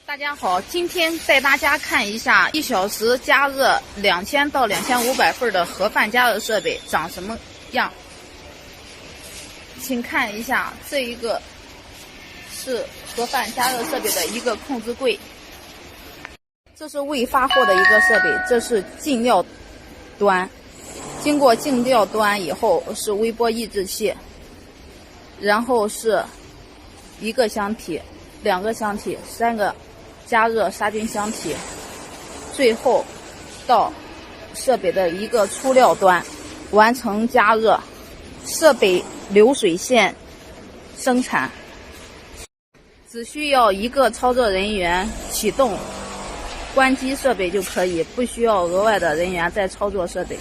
大家好，今天带大家看一下1小时加热2000到2500份的盒饭加热设备长什么样。请看一下，这一个是盒饭加热设备的一个控制柜，这是未发货的一个设备，这是进料端，经过进料端以后是微波抑制器，然后是1个箱体、2个箱体、3个加热杀菌箱体，最后到设备的一个出料端完成加热，设备流水线生产，只需要1个操作人员启动关机设备就可以，不需要额外的人员再操作设备。